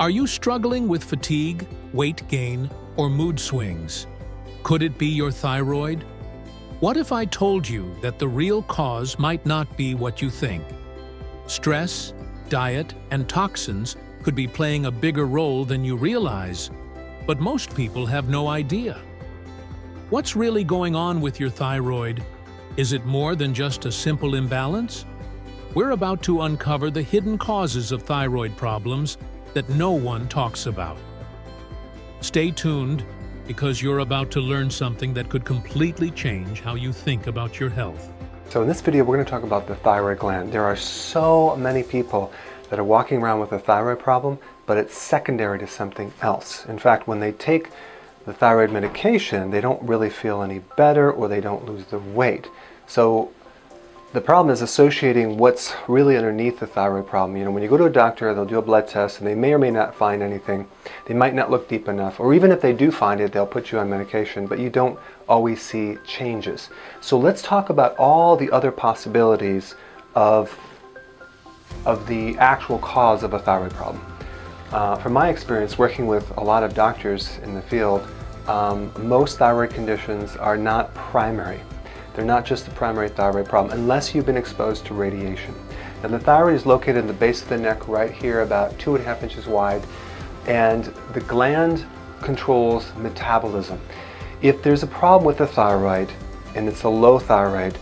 Are you struggling with fatigue, weight gain, or mood swings? Could it be your thyroid? What if I told you that the real cause might not be what you think? Stress, diet, and toxins could be playing a bigger role than you realize, but most people have no idea. What's really going on with your thyroid? Is it more than just a simple imbalance? We're about to uncover the hidden causes of thyroid problems that no one talks about. Stay tuned, because you're about to learn something that could completely change how you think about your health. So in this video, we're going to talk about the thyroid gland. There are so many people that are walking around with a thyroid problem, but it's secondary to something else. In fact, when they take the thyroid medication, they don't really feel any better or they don't lose the weight. So the problem is associating what's really underneath the thyroid problem. You know, when you go to a doctor, they'll do a blood test and they may or may not find anything. They might not look deep enough, or even if they do find it, they'll put you on medication, but you don't always see changes. So let's talk about all the other possibilities of the actual cause of a thyroid problem. From my experience working with a lot of doctors in the field, most thyroid conditions are not primary. They're not just the primary thyroid problem unless you've been exposed to radiation. Now the thyroid is located in the base of the neck right here, about 2.5 inches wide, and the gland controls metabolism. If there's a problem with the thyroid and it's a low thyroid,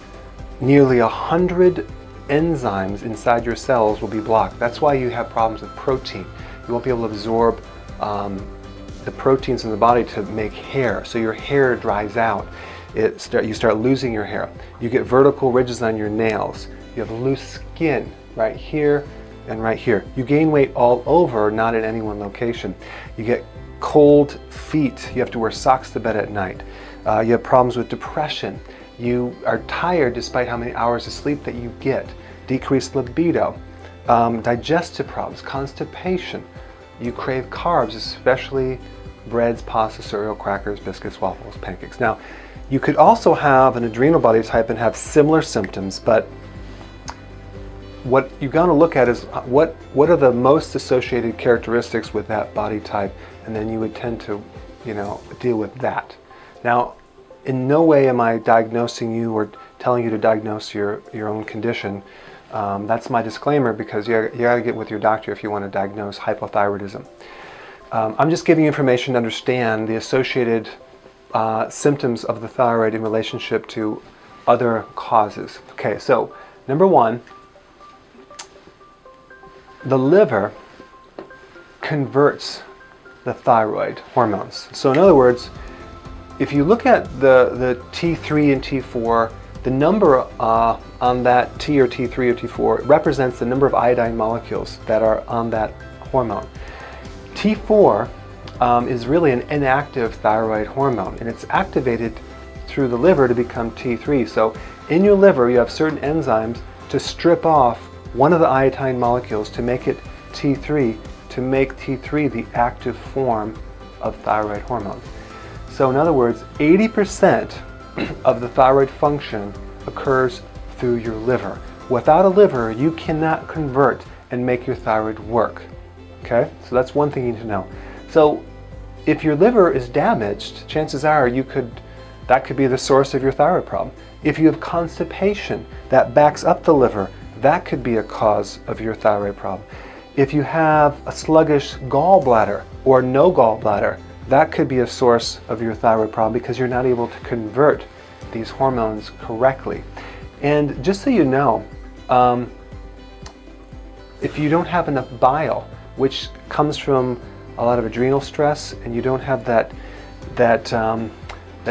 nearly 100 enzymes inside your cells will be blocked. That's why you have problems with protein. You won't be able to absorb the proteins in the body to make hair, so your hair dries out. You start losing your hair. You get vertical ridges on your nails. You have loose skin right here and right here. You gain weight all over, not in any one location. You get cold feet. You have to wear socks to bed at night. You have problems with depression. You are tired despite how many hours of sleep that you get. Decreased libido. Digestive problems, constipation. You crave carbs, especially breads, pasta, cereal, crackers, biscuits, waffles, pancakes. Now, you could also have an adrenal body type and have similar symptoms, but what you've got to look at is what are the most associated characteristics with that body type, and then you would tend to, deal with that. Now, in no way am I diagnosing you or telling you to diagnose your own condition. That's my disclaimer, because you got to get with your doctor if you want to diagnose hypothyroidism. I'm just giving you information to understand the associated symptoms of the thyroid in relationship to other causes. Okay, so number one, the liver converts the thyroid hormones. So in other words, if you look at the T3 and T4, the number on that T or T3 or T4 represents the number of iodine molecules that are on that hormone. T4 is really an inactive thyroid hormone, and it's activated through the liver to become T3. So in your liver, you have certain enzymes to strip off one of the iodine molecules to make it T3, to make T3 the active form of thyroid hormone. So in other words, 80% of the thyroid function occurs through your liver. Without a liver, you cannot convert and make your thyroid work. Okay, so that's one thing you need to know. So if your liver is damaged, chances are that could be the source of your thyroid problem. If you have constipation that backs up the liver, that could be a cause of your thyroid problem. If you have a sluggish gallbladder or no gallbladder, that could be a source of your thyroid problem, because you're not able to convert these hormones correctly. And just so you know, if you don't have enough bile, which comes from a lot of adrenal stress, and you don't have that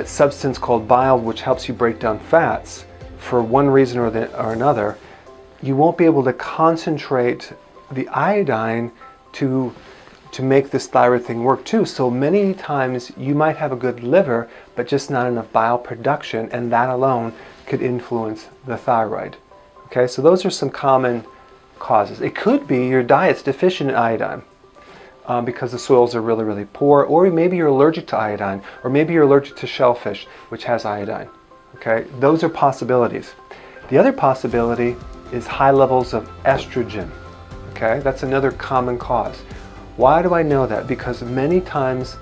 substance called bile, which helps you break down fats, for one reason or another, you won't be able to concentrate the iodine to make this thyroid thing work too. So many times you might have a good liver, but just not enough bile production, and that alone could influence the thyroid. Okay, so those are some common causes. It could be your diet's deficient in iodine, because the soils are really, really poor, or maybe you're allergic to iodine, or maybe you're allergic to shellfish, which has iodine. Okay, those are possibilities. The other possibility is high levels of estrogen. Okay, that's another common cause. Why do I know that? Because many times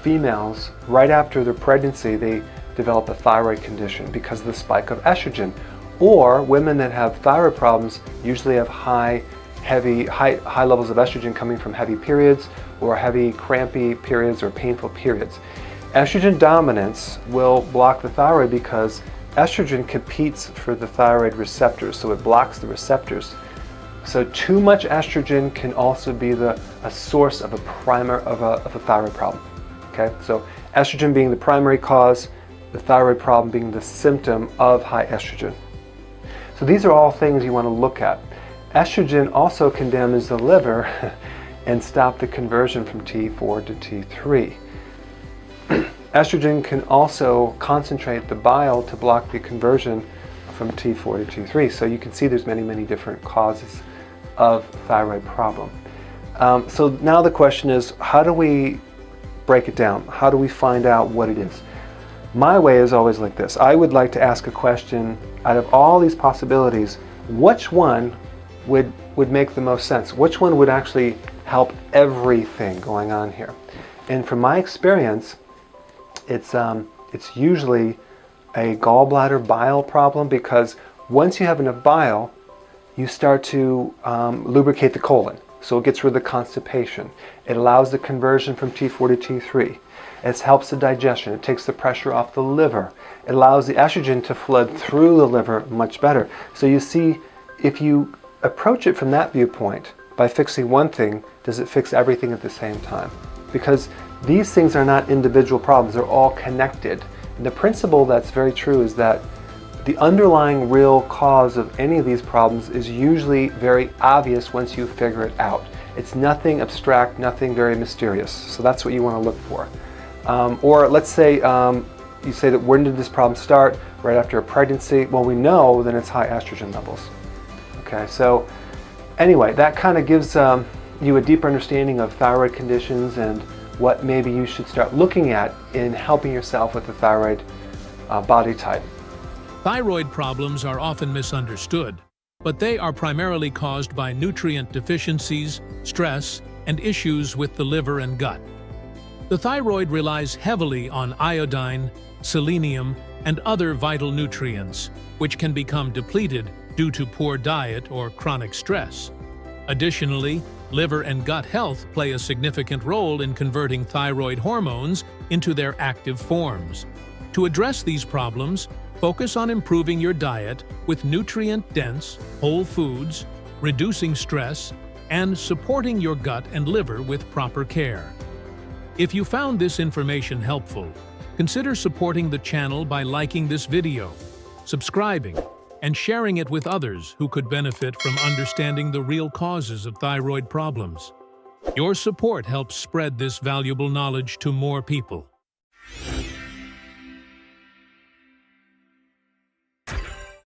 females, right after their pregnancy, they develop a thyroid condition because of the spike of estrogen. Or women that have thyroid problems usually have high levels of estrogen coming from heavy periods or heavy crampy periods or painful periods. Estrogen dominance will block the thyroid because estrogen competes for the thyroid receptors, so it blocks the receptors. So too much estrogen can also be a source of a thyroid problem. Okay, so estrogen being the primary cause, the thyroid problem being the symptom of high estrogen. So these are all things you want to look at. Estrogen also can damage the liver and stop the conversion from T4 to T3. Estrogen can also concentrate the bile to block the conversion from T4 to T3. So you can see there's many different causes of thyroid problem. So now the question is, how do we break it down? How do we find out what it is? My way is always like this. I would like to ask a question, out of all these possibilities, which one would make the most sense? Which one would actually help everything going on here? And from my experience, it's usually a gallbladder bile problem, because once you have enough bile, you start to lubricate the colon. So it gets rid of the constipation. It allows the conversion from T4 to T3. It helps the digestion. It takes the pressure off the liver. It allows the estrogen to flood through the liver much better. So you see, if you approach it from that viewpoint, by fixing one thing, does it fix everything at the same time? Because these things are not individual problems. They're all connected. And the principle that's very true is that the underlying real cause of any of these problems is usually very obvious once you figure it out. It's nothing abstract, nothing very mysterious. So that's what you want to look for. Or let's say you say that when did this problem start? Right after a pregnancy. Well, we know then it's high estrogen levels. Okay, so anyway, that kind of gives you a deeper understanding of thyroid conditions and what maybe you should start looking at in helping yourself with the thyroid body type. Thyroid problems are often misunderstood, but they are primarily caused by nutrient deficiencies, stress, and issues with the liver and gut. The thyroid relies heavily on iodine, selenium, and other vital nutrients, which can become depleted due to poor diet or chronic stress. Additionally, liver and gut health play a significant role in converting thyroid hormones into their active forms. To address these problems, focus on improving your diet with nutrient-dense, whole foods, reducing stress, and supporting your gut and liver with proper care. If you found this information helpful, consider supporting the channel by liking this video, subscribing, and sharing it with others who could benefit from understanding the real causes of thyroid problems. Your support helps spread this valuable knowledge to more people.